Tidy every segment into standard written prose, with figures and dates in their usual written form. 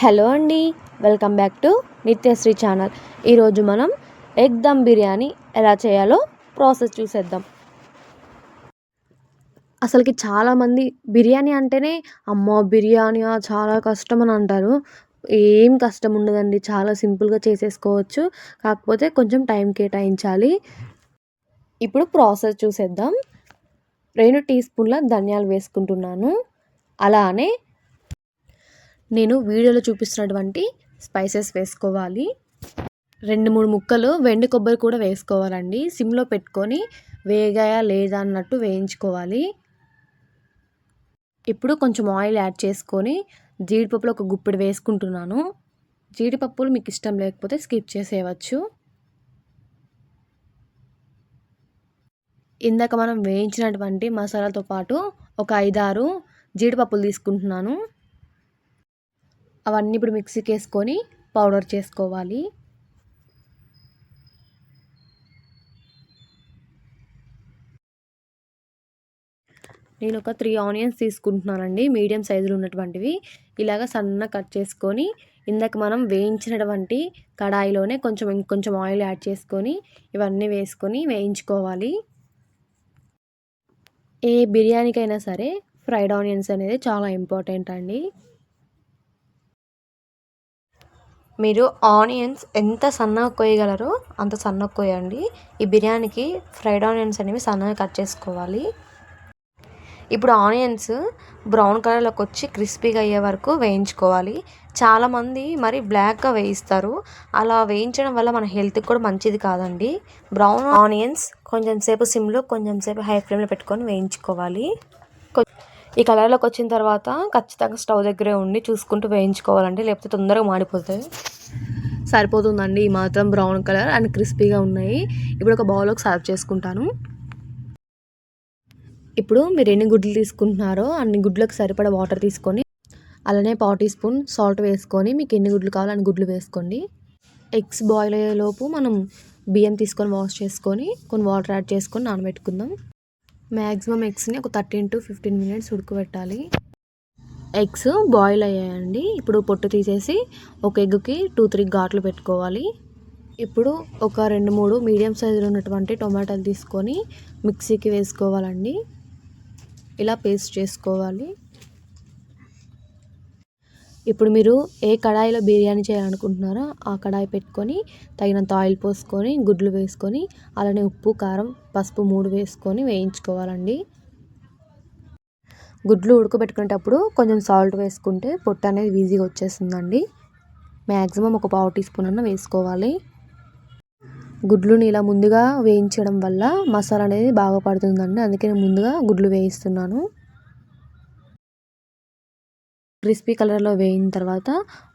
Hello అండి, welcome back to Nithyasree channel. ఈరోజు మనం ఎగ్ దమ్ బిర్యానీ ఎలా చేయాలో ప్రాసెస్ చూసేద్దాం. అసలుకి చాలామంది బిర్యానీ అంటేనే అమ్మో బిర్యానీ చాలా కష్టం అని అంటారు. ఏం కష్టం ఉండదండి, చాలా సింపుల్గా చేసేసుకోవచ్చు. కాకపోతే కొంచెం టైం కేటాయించాలి. ఇప్పుడు ప్రాసెస్ చూసేద్దాం. 2 టీ స్పూన్ల ధనియాలు వేసుకుంటున్నాను. అలానే నేను వీడియోలో చూపిస్తున్నటువంటి స్పైసెస్ వేసుకోవాలి. 2-3 ముక్కలు వెండి కొబ్బరి కూడా వేసుకోవాలండి. సిమ్లో పెట్టుకొని వేగాయా లేదా అన్నట్టు వేయించుకోవాలి. ఇప్పుడు కొంచెం ఆయిల్ యాడ్ చేసుకొని జీడిపప్పులు ఒక గుప్పెడు వేసుకుంటున్నాను. జీడిపప్పులు మీకు ఇష్టం లేకపోతే స్కిప్ చేసేయవచ్చు. ఇందాక మనం వేయించినటువంటి మసాలాతో పాటు ఒక 5-6 జీడిపప్పులు తీసుకుంటున్నాను. అవన్నీ ఇప్పుడు మిక్సీకి వేసుకొని పౌడర్ చేసుకోవాలి. నేను ఒక 3 ఆనియన్స్ తీసుకుంటున్నానండి, మీడియం సైజులో ఉన్నటువంటివి. ఇలాగ సన్నగా కట్ చేసుకొని ఇందాక మనం వేయించినటువంటి కడాయిలోనే ఇంకొంచెం ఆయిల్ యాడ్ చేసుకొని ఇవన్నీ వేసుకొని వేయించుకోవాలి. ఏ బిర్యానీకైనా సరే ఫ్రైడ్ ఆనియన్స్ అనేది చాలా ఇంపార్టెంట్ అండి. మీరు ఆనియన్స్ ఎంత సన్నగా కోయగలరో అంత సన్నగా కోయండి. ఈ బిర్యానీకి ఫ్రైడ్ ఆనియన్స్ అనేవి సన్నగా కట్ చేసుకోవాలి. ఇప్పుడు ఆనియన్స్ బ్రౌన్ కలర్లోకి వచ్చి క్రిస్పీగా అయ్యే వరకు వేయించుకోవాలి. చాలామంది మరి బ్లాక్గా వేయిస్తారు. అలా వేయించడం వల్ల మన హెల్త్కి కూడా మంచిది కాదండి. బ్రౌన్ ఆనియన్స్ కొంచెం సేపు సిమ్లో కొంచెం సేపు హై ఫ్లేమ్లో పెట్టుకొని వేయించుకోవాలి. ఈ కలర్లోకి వచ్చిన తర్వాత ఖచ్చితంగా స్టవ్ దగ్గరే ఉండి చూసుకుంటూ వేయించుకోవాలండి, లేకపోతే తొందరగా మాడిపోతాయి. సరిపోతుందండి ఈ మాత్రం బ్రౌన్ కలర్ అండ్ క్రిస్పీగా ఉన్నాయి. ఇప్పుడు ఒక బౌల్లోకి సర్వ్ చేసుకుంటాను. ఇప్పుడు మీరు ఎన్ని గుడ్లు తీసుకుంటున్నారో అన్ని గుడ్లకు సరిపడా వాటర్ తీసుకొని అలానే 1/4 టీ స్పూన్ సాల్ట్ వేసుకొని మీకు ఎన్ని గుడ్లు కావాలో అన్ని గుడ్లు వేసుకోండి. ఎగ్స్ బాయిల్ అయ్యేలోపు మనం బియ్యం తీసుకొని వాష్ చేసుకొని కొన్ని వాటర్ యాడ్ చేసుకొని నానబెట్టుకుందాం. మ్యాక్సిమం ఎగ్స్ని ఒక 13 to 15 మినిట్స్ ఉడకబెట్టాలి. ఎగ్స్ బాయిల్ అయ్యాయండి. ఇప్పుడు పొట్టు తీసేసి ఒక ఎగ్కి 2-3 ఘాట్లు పెట్టుకోవాలి. ఇప్పుడు ఒక 2-3 మీడియం సైజులో ఉన్నటువంటి టొమాటోలు తీసుకొని మిక్సీకి వేసుకోవాలండి. ఇలా పేస్ట్ చేసుకోవాలి. ఇప్పుడు మీరు ఏ కడాయిలో బిర్యానీ చేయాలనుకుంటున్నారో ఆ కడాయి పెట్టుకొని తగినంత ఆయిల్ పోసుకొని గుడ్లు వేసుకొని అలానే ఉప్పు కారం పసుపు 3 వేసుకొని వేయించుకోవాలండి. గుడ్లు ఉడకబెట్టుకునేటప్పుడు కొంచెం సాల్ట్ వేసుకుంటే పొట్టు అనేది ఈజీగా వచ్చేస్తుందండి. మ్యాక్సిమం ఒక 1/4 టీ స్పూన్ అన్న వేసుకోవాలి. గుడ్లుని ఇలా ముందుగా వేయించడం వల్ల మసాలా అనేది బాగా పడుతుందండి, అందుకే నేను ముందుగా గుడ్లు వేయిస్తున్నాను. క్రిస్పీ కలర్లో వేయిన తర్వాత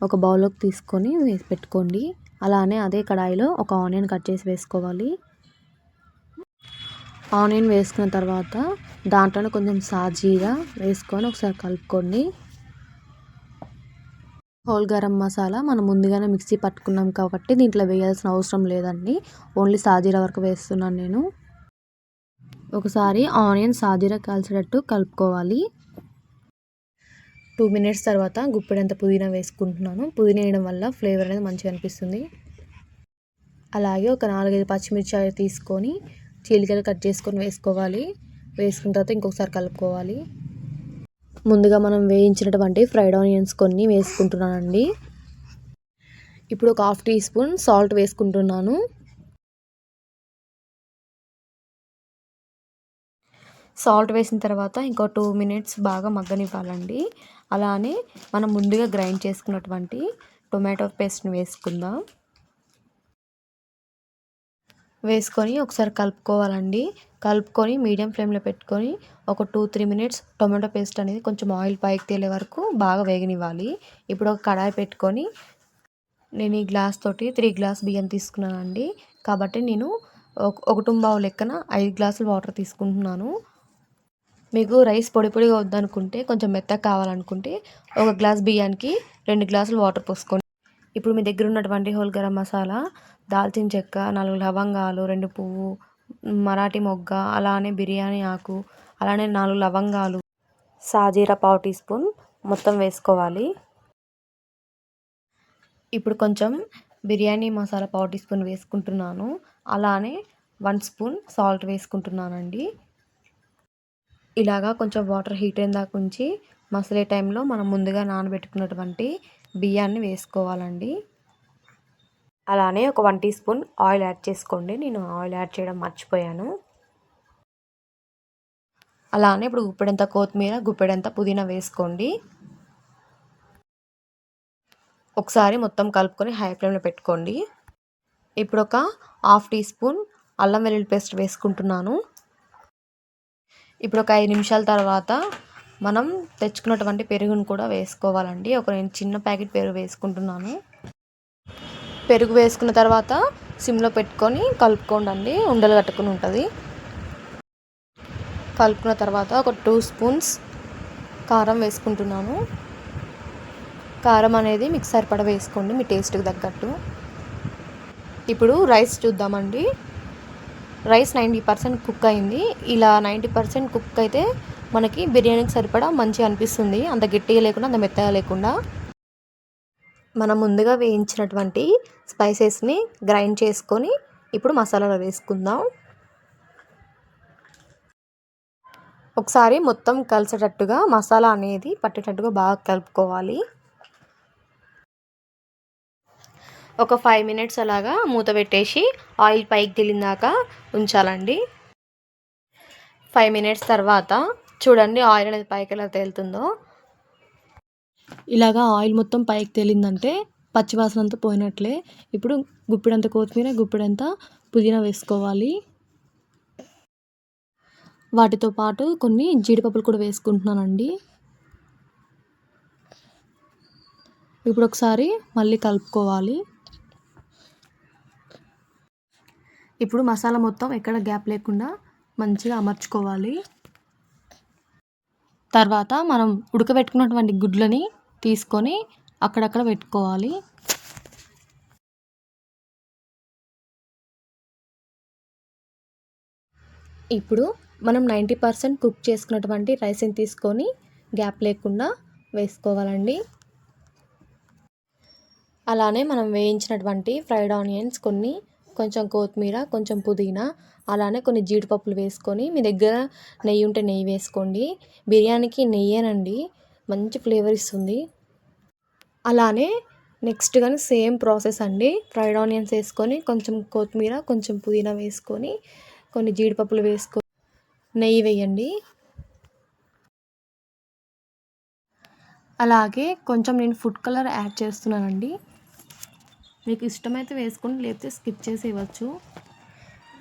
ఒక బౌల్లోకి తీసుకొని వేసి పెట్టుకోండి. అలానే అదే కడాయిలో ఒక ఆనియన్ కట్ చేసి వేసుకోవాలి. ఆనియన్ వేసుకున్న తర్వాత దాంట్లోనే కొంచెం సాజీరా వేసుకొని ఒకసారి కలుపుకోండి. హోల్ గరం మసాలా మనం ముందుగానే మిక్సీ పట్టుకున్నాం కాబట్టి దీంట్లో వేయాల్సిన అవసరం లేదండి. ఓన్లీ సాజీరా వరకు వేస్తున్నాను నేను. ఒకసారి ఆనియన్ సాజీరా కాల్చేటట్టు కలుపుకోవాలి. 2 మినిట్స్ తర్వాత గుప్పెడంత పుదీనా వేసుకుంటున్నాను. పుదీనా వేయడం వల్ల ఫ్లేవర్ అనేది మంచిగా అనిపిస్తుంది. అలాగే ఒక 4-5 పచ్చిమిర్చి తీసుకొని చీలికలు కట్ చేసుకొని వేసుకోవాలి. వేసుకున్న తర్వాత ఇంకొకసారి కలుపుకోవాలి. ముందుగా మనం వేయించినటువంటి ఫ్రైడ్ ఆనియన్స్ కొన్ని వేసుకుంటున్నానండి. ఇప్పుడు ఒక 1/2 టీ స్పూన్ సాల్ట్ వేసుకుంటున్నాను. సాల్ట్ వేసిన తర్వాత ఇంకో 2 మినిట్స్ బాగా మగ్గనివ్వాలండి. అలానే మనం ముందుగా గ్రైండ్ చేసుకున్నటువంటి టొమాటో పేస్ట్ని వేసుకుందాం. వేసుకొని ఒకసారి కలుపుకోవాలండి. కలుపుకొని మీడియం ఫ్లేమ్లో పెట్టుకొని ఒక 2-3 మినిట్స్ టొమాటో పేస్ట్ అనేది కొంచెం ఆయిల్ పైకి తేలే వరకు బాగా వేగనివ్వాలి. ఇప్పుడు ఒక కడాయి పెట్టుకొని నేను ఈ గ్లాస్ తోటి 3 గ్లాస్ బియ్యం తీసుకున్నానండి. కాబట్టి నేను ఒక టుంబావు లెక్కన 5 గ్లాసులు వాటర్ తీసుకుంటున్నాను. మీకు రైస్ పొడి పొడిగా వద్దనుకుంటే కొంచెం మెత్తగా కావాలనుకుంటే ఒక గ్లాస్ బియ్యానికి 2 గ్లాసులు వాటర్ పోసుకోండి. ఇప్పుడు మీ దగ్గర ఉన్నటువంటి హోల్ గరం మసాలా, దాల్చిన చెక్క, 4 లవంగాలు, 2 పువ్వు, మరాఠీ మొగ్గ, అలానే బిర్యానీ ఆకు, అలానే 4 లవంగాలు, సాజీరా 1/4 టీ స్పూన్ మొత్తం వేసుకోవాలి. ఇప్పుడు కొంచెం బిర్యానీ మసాలా పావు టీ స్పూన్ వేసుకుంటున్నాను. అలానే 1 స్పూన్ సాల్ట్ వేసుకుంటున్నానండి. ఇలాగా కొంచెం వాటర్ హీట్ అయిన దాకా ఉంచి మసలే టైంలో మనం ముందుగా నానబెట్టుకున్నటువంటి బియ్యాన్ని వేసుకోవాలండి. అలానే ఒక 1 టీ స్పూన్ ఆయిల్ యాడ్ చేసుకోండి. నేను ఆయిల్ యాడ్ చేయడం మర్చిపోయాను. అలానే ఇప్పుడు గుప్పెడంత కొత్తిమీర, గుప్పెడంత పుదీనా వేసుకోండి. ఒకసారి మొత్తం కలుపుకొని హై ఫ్లేమ్లో పెట్టుకోండి. ఇప్పుడు ఒక 1/2 టీ స్పూన్ అల్లం వెల్లుల్లి పేస్ట్ వేసుకుంటున్నాను. ఇప్పుడు ఒక 5 నిమిషాల తర్వాత మనం తెచ్చుకున్నటువంటి పెరుగును కూడా వేసుకోవాలండి. నేను చిన్న ప్యాకెట్ పెరుగు వేసుకుంటున్నాను. పెరుగు వేసుకున్న తర్వాత సిమ్లో పెట్టుకొని కలుపుకోండి. ఉండలు కట్టుకుని ఉంటుంది. కలుపుకున్న తర్వాత ఒక 2 స్పూన్స్ కారం వేసుకుంటున్నాను. కారం అనేది మీకు సరిపడా వేసుకోండి మీ టేస్ట్కి తగ్గట్టు. ఇప్పుడు రైస్ చూద్దామండి. రైస్ 90% కుక్ అయింది. ఇలా 90% కుక్ అయితే మనకి బిర్యానీకి సరిపడా మంచిగా అనిపిస్తుంది. అంత గట్టిగా లేకుండా అంత మెత్తగా లేకుండా. మనం ముందుగా వేయించినటువంటి స్పైసెస్ని గ్రైండ్ చేసుకొని ఇప్పుడు మసాలాలో వేసుకుందాం. ఒకసారి మొత్తం కలిసేటట్టుగా మసాలా అనేది పట్టేటట్టుగా బాగా కలుపుకోవాలి. ఒక 5 మినిట్స్ అలాగా మూత పెట్టేసి ఆయిల్ పైకి తేలిందాక ఉంచాలండి. 5 మినిట్స్ తర్వాత చూడండి ఆయిల్ అనేది పైకి ఎలా తేలుతుందో. ఇలాగా ఆయిల్ మొత్తం పైకి తేలిందంటే పచ్చివాసన అంతా పోయినట్లే. ఇప్పుడు గుప్పెడంత కొత్తిమీర, గుప్పెడంత పుదీనా వేసుకోవాలి. వాటితో పాటు కొన్ని జీడిపప్పులు కూడా వేసుకుంటున్నానండి. ఇప్పుడు ఒకసారి మళ్ళీ కలుపుకోవాలి. ఇప్పుడు మసాలా మొత్తం ఎక్కడ గ్యాప్ లేకుండా మంచిగా అమర్చుకోవాలి. తర్వాత మనం ఉడకబెట్టుకున్నటువంటి గుడ్లని తీసుకొని అక్కడక్కడ పెట్టుకోవాలి. ఇప్పుడు మనం 90% కుక్ చేసుకున్నటువంటి రైస్ని తీసుకొని గ్యాప్ లేకుండా వేసుకోవాలండి. అలానే మనం వేయించినటువంటి ఫ్రైడ్ ఆనియన్స్ కొన్ని, కొంచెం కొత్తిమీర, కొంచెం పుదీనా, అలానే కొన్ని జీడిపప్పులు వేసుకొని మీ దగ్గర నెయ్యి ఉంటే నెయ్యి వేసుకోండి. బిర్యానీకి నెయ్యేనండి మంచి ఫ్లేవర్ ఇస్తుంది. అలానే నెక్స్ట్ కానీ సేమ్ ప్రాసెస్ అండి. ఫ్రైడ్ ఆనియన్స్ వేసుకొని కొంచెం కొత్తిమీర, కొంచెం పుదీనా వేసుకొని కొన్ని జీడిపప్పులు వేసుకొని నెయ్యి వేయండి. అలాగే కొంచెం నేను ఫుడ్ కలర్ యాడ్ చేస్తున్నానండి. మీకు ఇష్టమైతే వేసుకొని లేకపోతే స్కిప్ చేసేయవచ్చు.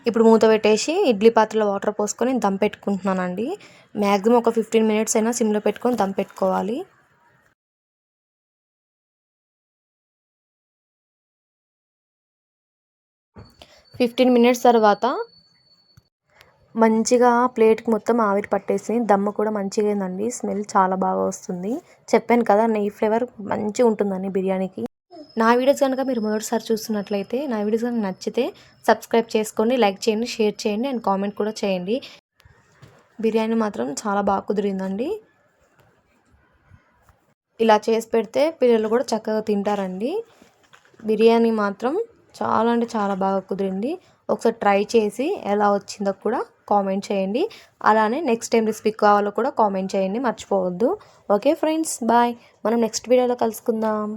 ఇప్పుడు మూత పెట్టేసి ఇడ్లీ పాత్రలో వాటర్ పోసుకొని దమ్ పెట్టుకుంటున్నానండి. మ్యాక్సిమం ఒక 15 మినిట్స్ అయినా సిమ్లో పెట్టుకొని దమ్ పెట్టుకోవాలి. ఫిఫ్టీన్ మినిట్స్ తర్వాత మంచిగా ప్లేట్కి మొత్తం ఆవిరి పట్టేసి దమ్ము కూడా మంచిగా అయిందండి. స్మెల్ చాలా బాగా వస్తుంది. చెప్పాను కదా నెయ్యి ఫ్లేవర్ మంచిగా ఉంటుందని బిర్యానీకి. నా వీడియోస్ కనుక మీరు మొదటిసారి చూస్తున్నట్లయితే నా వీడియోస్ కనుక నచ్చితే సబ్స్క్రైబ్ చేసుకోండి, లైక్ చేయండి, షేర్ చేయండి అండ్ కామెంట్ కూడా చేయండి. బిర్యానీ మాత్రం చాలా బాగా కుదిరిందండి. ఇలా చేసి పెడితే పిల్లలు కూడా చక్కగా తింటారండి. బిర్యానీ మాత్రం చాలా అంటే చాలా బాగా కుదిరింది. ఒకసారి ట్రై చేసి ఎలా వచ్చిందో కూడా కామెంట్ చేయండి. అలానే నెక్స్ట్ టైం రెసిపీ కావాలో కూడా కామెంట్ చేయండి, మర్చిపోవద్దు. Okay friends, bye. మనం నెక్స్ట్ వీడియోలో కలుసుకుందాం.